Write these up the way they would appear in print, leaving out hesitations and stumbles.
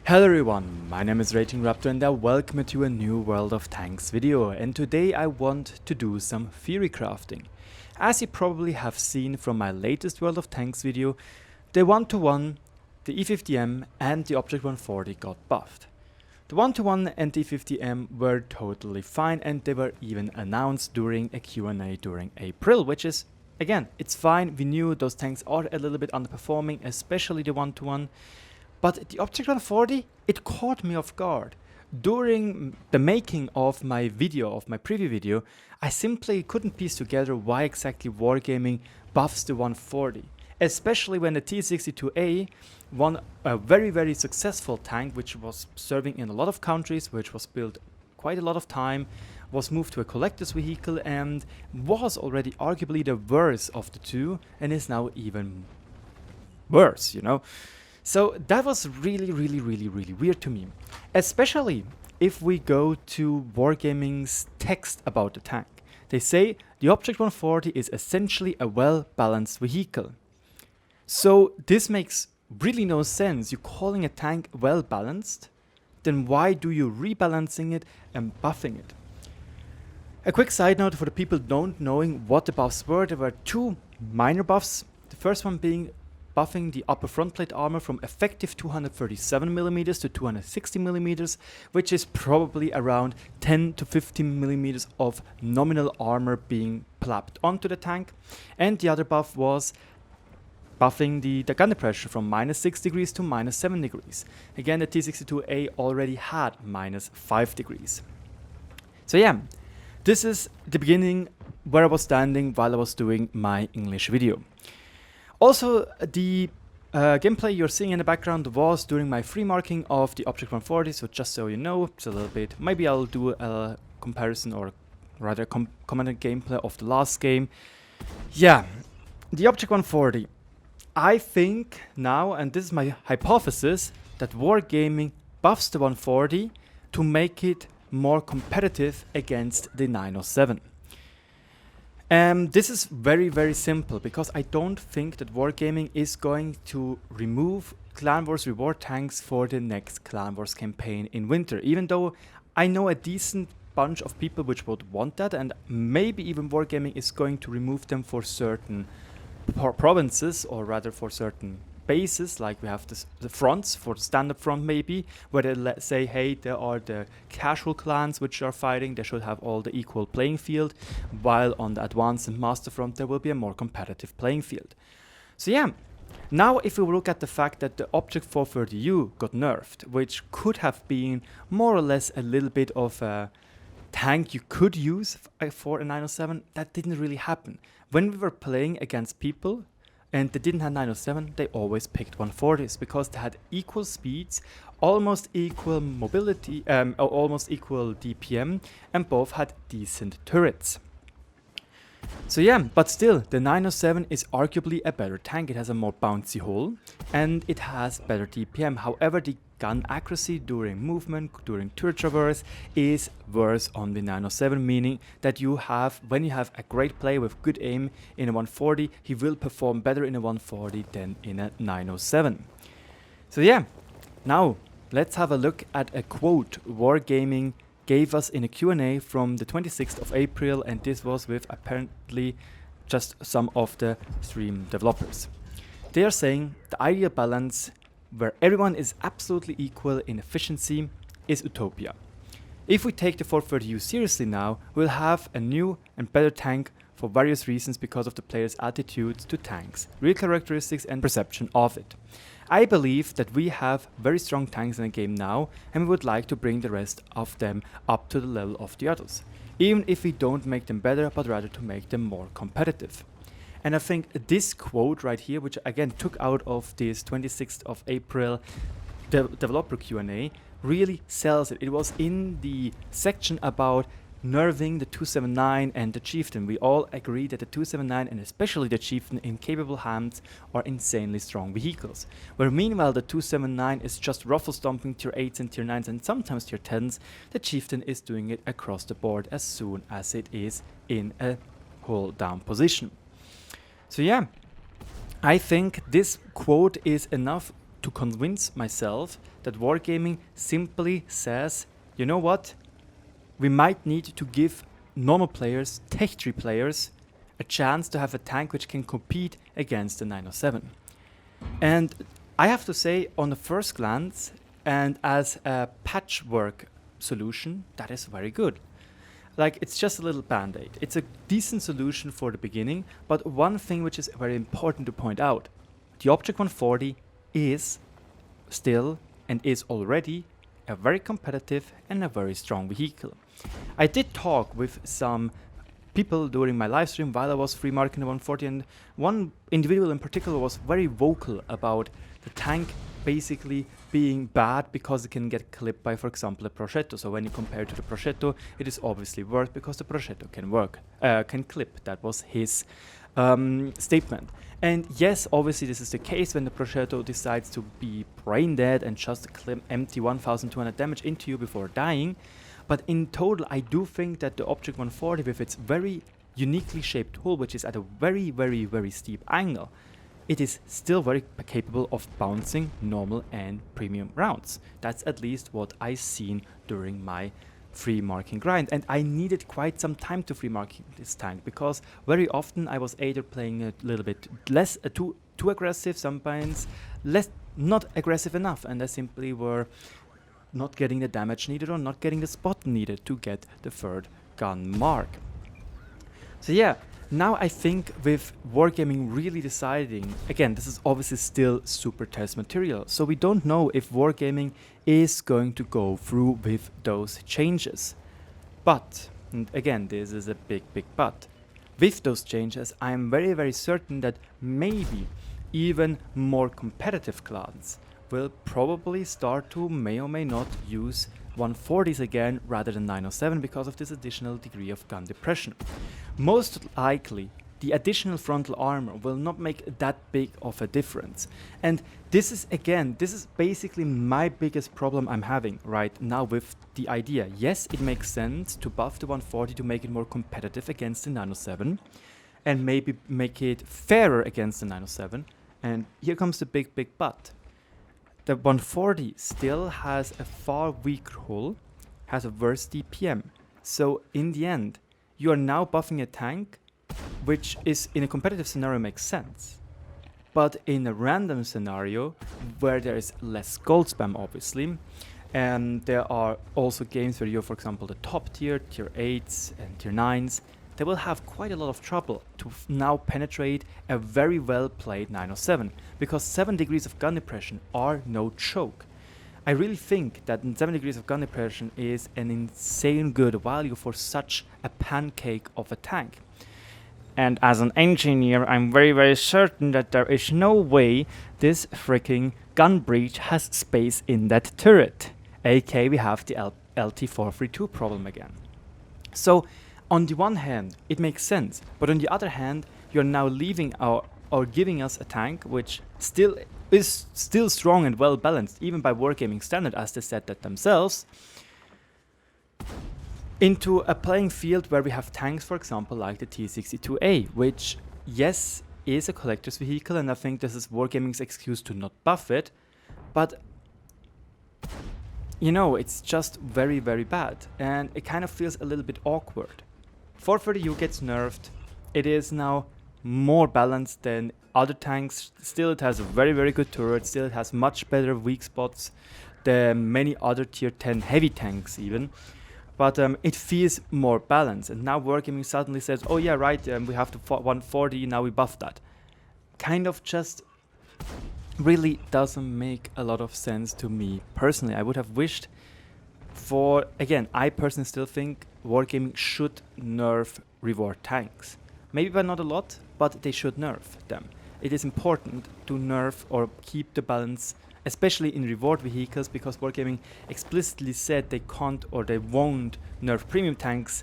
Hello everyone, my name is RagingRaptor and I welcome you to a new World of Tanks video, and today I want to do some theory crafting. As you probably have seen from my latest World of Tanks video, the 1-to-1, the E50M and the Object 140 got buffed. The 1-to-1 and the E50M were totally fine, and they were even announced during a Q&A during April, which is, again, it's fine. We knew those tanks are a little bit underperforming, especially the 1-to-1. But the Object 140, it caught me off guard. During the making of my video, of my preview video, I simply couldn't piece together why exactly Wargaming buffs the 140. Especially when the T62A, a very successful tank which was serving in a lot of countries, which was built quite a lot of time, was moved to a collector's vehicle and was already arguably the worst of the two, and is now even worse, you know. So that was really weird to me, especially if we go to Wargaming's text about the tank. They say the Object 140 is essentially a well-balanced vehicle. So this makes really no sense. You're calling a tank well-balanced? Then why do you rebalancing it and buffing it? A quick side note for the people don't knowing what the buffs were. There were two minor buffs. The first one being buffing the upper front plate armor from effective 237mm to 260mm, which is probably around 10 to 15mm of nominal armor being plapped onto the tank. And the other buff was buffing the gunner pressure from -6 degrees to -7 degrees. Again, the T62A already had -5 degrees. So yeah, this is the beginning where I was standing while I was doing my English video. Also, the gameplay you're seeing in the background was during my free marking of the Object 140, so just so you know, it's a little bit, maybe I'll do a comparison or rather commented gameplay of the last game. Yeah, the Object 140. I think now, and this is my hypothesis, that Wargaming buffs the 140 to make it more competitive against the 907. This is very simple, because I don't think that Wargaming is going to remove Clanwars reward tanks for the next Clanwars campaign in winter, even though I know a decent bunch of people which would want that, and maybe even Wargaming is going to remove them for certain provinces, or rather for certain bases, like we have the fronts for the standard front maybe, where they say, hey, there are the casual clans which are fighting, they should have all the equal playing field, while on the advanced and master front there will be a more competitive playing field. So yeah, now if we look at the fact that the Object 430U got nerfed, which could have been more or less a little bit of a tank you could use for a 907, that didn't really happen. When we were playing against people and they didn't have 907, they always picked 140s because they had equal speeds, almost equal mobility, almost equal DPM, and both had decent turrets. So yeah, but still, the 907 is arguably a better tank. It has a more bouncy hull and it has better DPM. However, the gun accuracy during movement, during turret traverse, is worse on the 907, meaning that when you have a great player with good aim in a 140, he will perform better in a 140 than in a 907. So yeah, now let's have a look at a quote Wargaming gave us in a Q&A from the 26th of April, and this was with apparently just some of the stream developers. They are saying the ideal balance where everyone is absolutely equal in efficiency is utopia. If we take the 430U seriously now, we'll have a new and better tank for various reasons because of the player's attitudes to tanks, real characteristics and perception of it. I believe that we have very strong tanks in the game now, and we would like to bring the rest of them up to the level of the others, even if we don't make them better, but rather to make them more competitive. And I think this quote right here, which again took out of this 26th of April developer Q&A, really sells it. It was in the section about nerving the 279 and the Chieftain. We all agree that the 279 and especially the Chieftain in capable hands are insanely strong vehicles. Where meanwhile the 279 is just ruffle stomping tier 8s and tier 9s and sometimes tier 10s, the Chieftain is doing it across the board as soon as it is in a hull down position. So yeah, I think this quote is enough to convince myself that Wargaming simply says, you know what, we might need to give normal players, Tech 3 players, a chance to have a tank which can compete against the 907. And I have to say, on the first glance, and as a patchwork solution, that is very good. Like, it's just a little band-aid. It's a decent solution for the beginning, but one thing which is very important to point out, the Object 140 is still and is already a very competitive and a very strong vehicle. I did talk with some people during my live stream while I was free marking the 140, and one individual in particular was very vocal about the tank basically being bad because it can get clipped by, for example, a Progetto. So when you compare it to the Progetto, it is obviously worse because the Progetto can clip. That was his statement. And yes, obviously this is the case when the Progetto decides to be brain dead and just empty 1200 damage into you before dying. But in total, I do think that the Object 140 with its very uniquely shaped hull, which is at a very, very, very steep angle, it is still very capable of bouncing normal and premium rounds. That's at least what I've seen during my free marking grind. And I needed quite some time to free marking this tank, because very often I was either playing a little bit less, too aggressive, sometimes not aggressive enough, and I simply were not getting the damage needed or not getting the spot needed to get the third gun mark. So yeah, now I think with Wargaming really deciding, again, this is obviously still super test material, so we don't know if Wargaming is going to go through with those changes. But, and again, this is a big but, with those changes, I am very, very certain that maybe even more competitive clans will probably start to may or may not use 140s again rather than 907 because of this additional degree of gun depression. Most likely, the additional frontal armor will not make that big of a difference. And this is basically my biggest problem I'm having right now with the idea. Yes, it makes sense to buff the 140 to make it more competitive against the 907 and maybe make it fairer against the 907. And here comes the big but. The 140 still has a far weaker hull, has a worse DPM. So in the end, you are now buffing a tank, which is in a competitive scenario makes sense. But in a random scenario, where there is less gold spam obviously, and there are also games where you're, for example, the top tier, tier 8s and tier 9s, they will have quite a lot of trouble to now penetrate a very well played 907, because 7 degrees of gun depression are no joke. I really think that 7 degrees of gun depression is an insane good value for such a pancake of a tank. And as an engineer, I'm very, very certain that there is no way this freaking gun breach has space in that turret. AK, we have the LT432 problem again. So, on the one hand, it makes sense, but on the other hand, you're now leaving or giving us a tank which is still strong and well balanced, even by Wargaming standard, as they said that themselves, into a playing field where we have tanks, for example, like the T62A, which, yes, is a collector's vehicle, and I think this is Wargaming's excuse to not buff it, but you know, it's just very, very bad, and it kind of feels a little bit awkward. 430U gets nerfed. It is now more balanced than other tanks. Still, it has a very, very good turret. Still, it has much better weak spots than many other tier 10 heavy tanks even. But it feels more balanced. And now Wargaming suddenly says, oh yeah, right, we have the 140, now we buff that. Kind of just really doesn't make a lot of sense to me personally. I would have wished for, again, I personally still think Wargaming should nerf reward tanks. Maybe by not a lot, but they should nerf them. It is important to nerf or keep the balance, especially in reward vehicles, because Wargaming explicitly said they can't or they won't nerf premium tanks.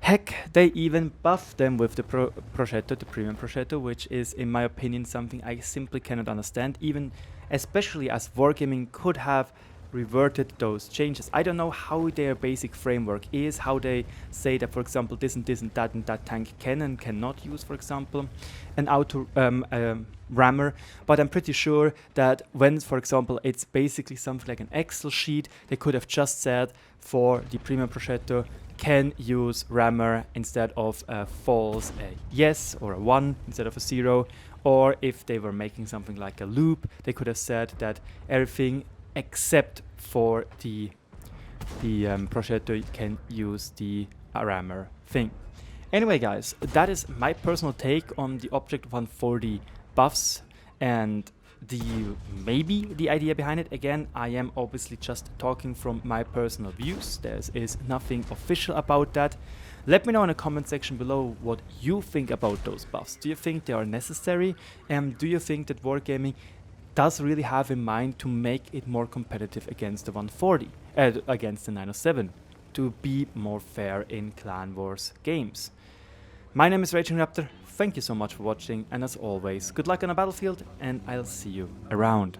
Heck, they even buff them with the Progetto, the premium Progetto, which is, in my opinion, something I simply cannot understand, even especially as Wargaming could have reverted those changes. I don't know how their basic framework is, how they say that, for example, this and that tank can and cannot use, for example, an auto rammer, but I'm pretty sure that when, for example, it's basically something like an Excel sheet, they could have just said for the premium prosciutto can use rammer instead of a false yes or a 1 instead of a 0, or if they were making something like a loop, they could have said that everything except for the prosciutto can use the rammer thing. Anyway, guys, that is my personal take on the Object 140 buffs and maybe the idea behind it. Again, I am obviously just talking from my personal views. There is nothing official about that. Let me know in the comment section below what you think about those buffs. Do you think they are necessary? And do you think that Wargaming does really have in mind to make it more competitive against the 140, against the 907, to be more fair in Clan Wars games? My name is RagingRaptor. Thank you so much for watching, and as always, good luck on the battlefield, and I'll see you around.